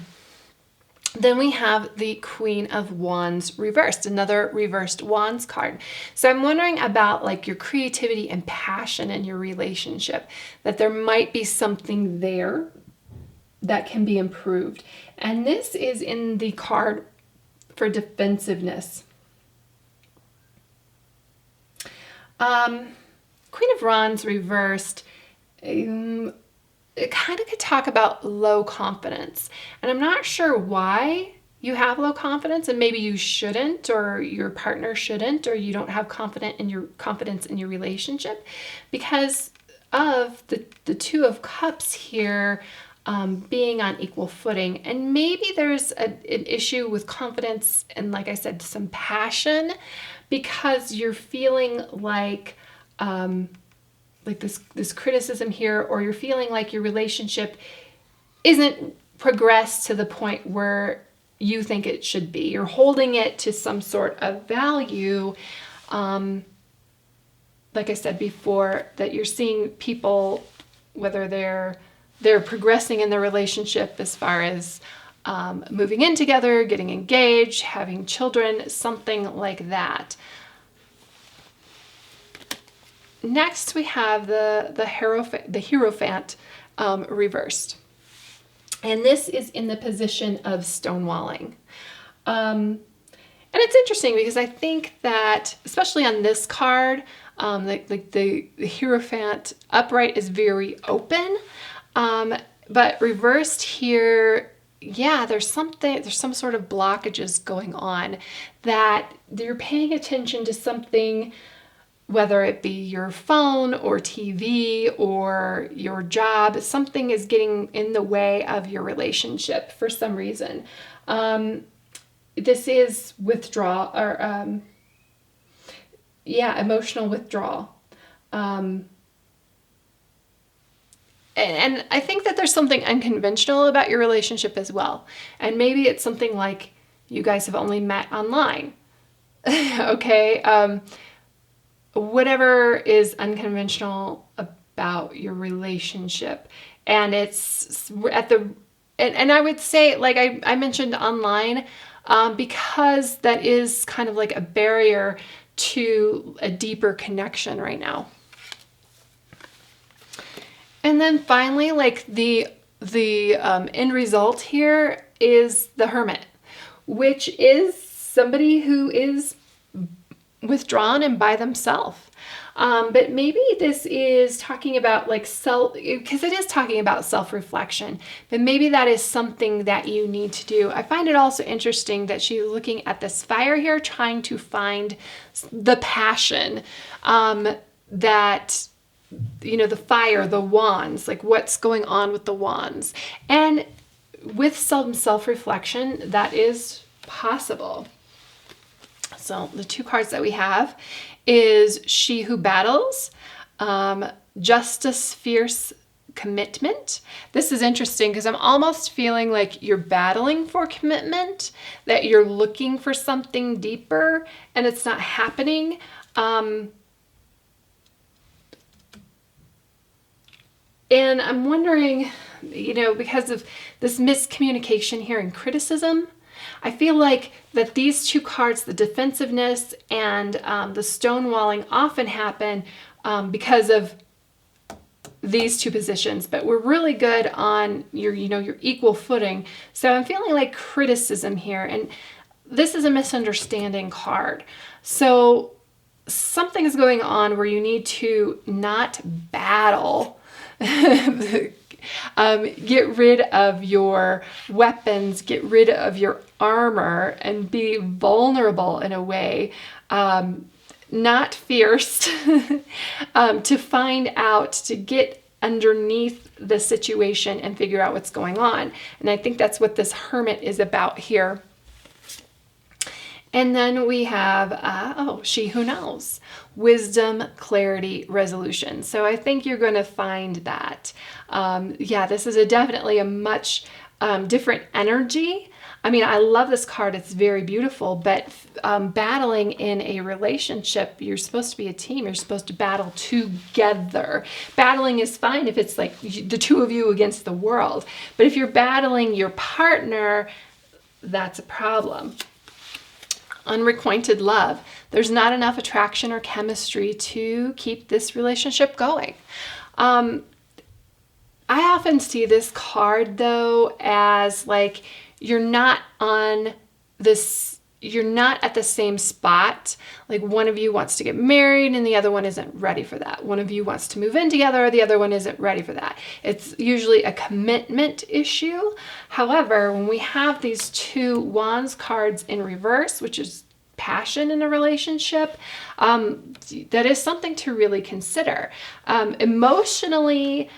S1: Then we have the Queen of Wands reversed, another reversed Wands card. So I'm wondering about like your creativity and passion in your relationship, that there might be something there that can be improved. And this is in the card for defensiveness. Queen of Wands reversed, it kind of could talk about low confidence. And I'm not sure why you have low confidence, and maybe you shouldn't, or your partner shouldn't, or you don't have confidence in your relationship because of the Two of Cups here, being on equal footing. And maybe there's an issue with confidence and, like I said, some passion, because you're feeling like this criticism here, or you're feeling like your relationship isn't progressed to the point where you think it should be. You're holding it to some sort of value. Like I said before, that you're seeing people, whether they're progressing in their relationship as far as moving in together, getting engaged, having children, something like that. Next, we have the Hierophant reversed. And this is in the position of stonewalling. And it's interesting because I think that, especially on this card, the Hierophant upright is very open. But reversed here, yeah, there's some sort of blockages going on, that you're paying attention to something, whether it be your phone or TV or your job. Something is getting in the way of your relationship for some reason. This is withdrawal, or emotional withdrawal. And I think that there's something unconventional about your relationship as well. And maybe it's something like you guys have only met online. Okay. Whatever is unconventional about your relationship. And it's at the, and I would say, like I mentioned online, because that is kind of like a barrier to a deeper connection right now. And then finally, like the end result here is the Hermit, which is somebody who is withdrawn and by themselves. But maybe this is talking about like because it is talking about self-reflection, but maybe that is something that you need to do. I find it also interesting that she's looking at this fire here, trying to find the passion, that, you know, the fire, the wands, like what's going on with the wands. And with some self-reflection, that is possible. So the two cards that we have is She Who Battles, Justice, Fierce Commitment. This is interesting because I'm almost feeling like you're battling for commitment, that you're looking for something deeper and it's not happening. And I'm wondering, you know, because of this miscommunication here and criticism, I feel like that these two cards, the Defensiveness and the Stonewalling, often happen because of these two positions, but we're really good on your, you know, your equal footing. So I'm feeling like criticism here, and this is a misunderstanding card. So something is going on where you need to not battle. Get rid of your weapons, get rid of your armor, and be vulnerable in a way, not fierce, to find out, to get underneath the situation and figure out what's going on. And I think that's what this Hermit is about here. And then we have, She Who Knows, Wisdom, Clarity, Resolution. So I think you're going to find that. Yeah, this is definitely a much different energy. I mean, I love this card. It's very beautiful, but battling in a relationship, you're supposed to be a team. You're supposed to battle together. Battling is fine if it's like the two of you against the world. But if you're battling your partner, that's a problem. Unrequited love. There's not enough attraction or chemistry to keep this relationship going. I often see this card though as like you're not at the same spot. Like one of you wants to get married and the other one isn't ready for that. One of you wants to move in together, the other one isn't ready for that. It's usually a commitment issue. However, when we have these two Wands cards in reverse, which is passion in a relationship, that is something to really consider. Emotionally,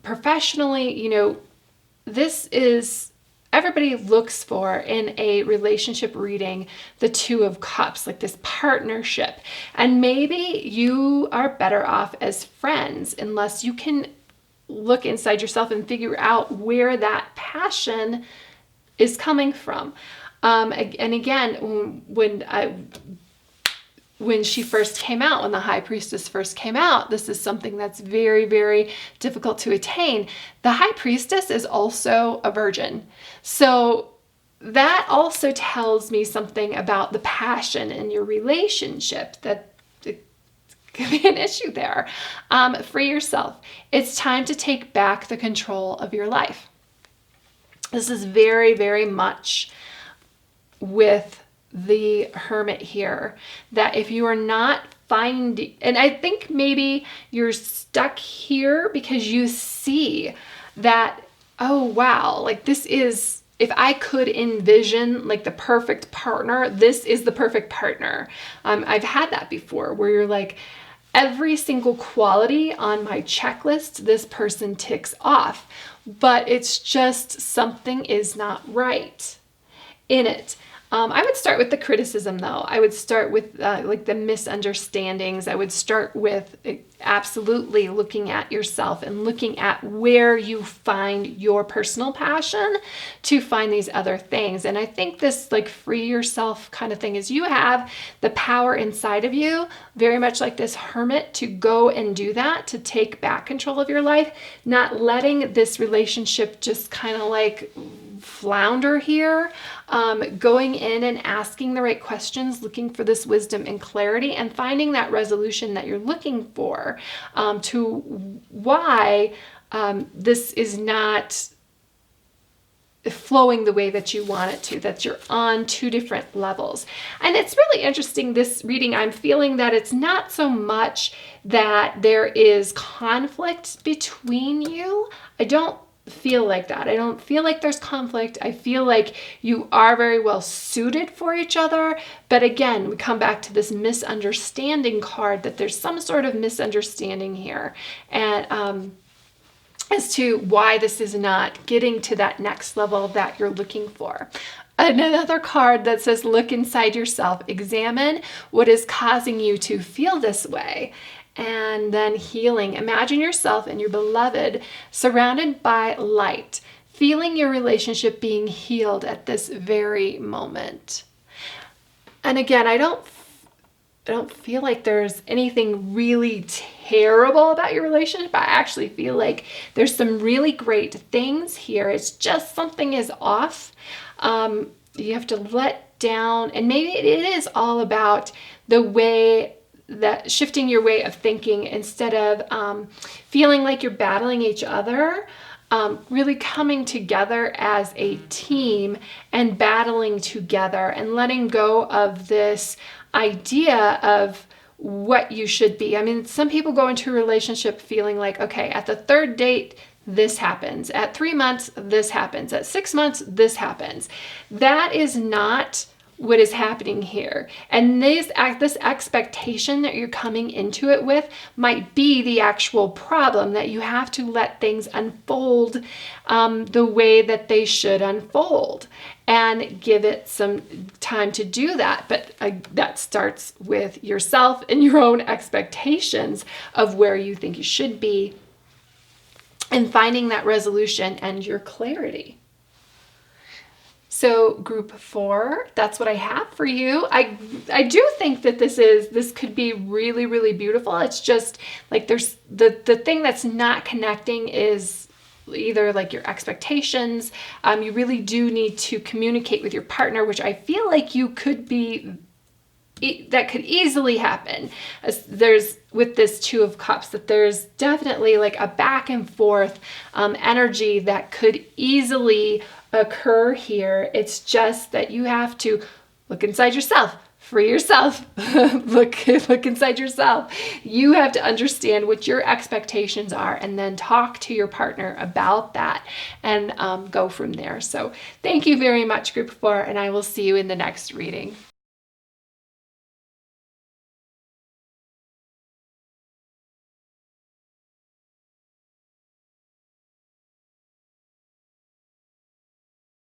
S1: professionally, you know, this is, everybody looks for in a relationship reading the Two of Cups, like this partnership. And maybe you are better off as friends unless you can look inside yourself and figure out where that passion is coming from. And again, when she first came out, when the High Priestess first came out, this is something that's very, very difficult to attain. The High Priestess is also a virgin. So that also tells me something about the passion in your relationship, that it could be an issue there. Free yourself. It's time to take back the control of your life. This is very, very much with the Hermit here, that if you are not finding, and I think maybe you're stuck here because you see that, oh wow, like this is, if I could envision like the perfect partner, this is the perfect partner. I've had that before where you're like, every single quality on my checklist, this person ticks off, but it's just something is not right in it. I would start with the criticism, though. I would start with like the misunderstandings. I would start with absolutely looking at yourself and looking at where you find your personal passion to find these other things. And I think this like free yourself kind of thing is you have the power inside of you, very much like this hermit, to go and do that, to take back control of your life, not letting this relationship just kind of like flounder here, going in and asking the right questions, looking for this wisdom and clarity, and finding that resolution that you're looking for, to why this is not flowing the way that you want it to, that you're on two different levels. And it's really interesting, this reading, I'm feeling that it's not so much that there is conflict between you. I don't feel like that. I don't feel like there's conflict. I feel like you are very well suited for each other. But again, we come back to this misunderstanding card, that there's some sort of misunderstanding here. And as to why this is not getting to that next level that you're looking for. Another card that says, look inside yourself, examine what is causing you to feel this way. And then healing. Imagine yourself and your beloved surrounded by light, feeling your relationship being healed at this very moment. And again, I don't feel like there's anything really terrible about your relationship. I actually feel like there's some really great things here. It's just something is off. You have to let down, and maybe it is all about the way that shifting your way of thinking, instead of feeling like you're battling each other, really coming together as a team and battling together and letting go of this idea of what you should be. I mean, some people go into a relationship feeling like, okay, at the third date, this happens. At 3 months, this happens. At 6 months, this happens. That is not what is happening here. And this expectation that you're coming into it with might be the actual problem, that you have to let things unfold the way that they should unfold, and give it some time to do that. But that starts with yourself and your own expectations of where you think you should be, and finding that resolution and your clarity. So group 4, that's what I have for you. I do think that this could be really, really beautiful. It's just like there's the thing that's not connecting is either like your expectations. You really do need to communicate with your partner, which I feel like you could be, that could easily happen. As there's with this 2 of Cups, that there's definitely like a back and forth energy that could easily occur here. It's just that you have to look inside yourself, free yourself, look inside yourself. You have to understand what your expectations are, and then talk to your partner about that, and go from there. So thank you very much, group 4, and I will see you in the next reading.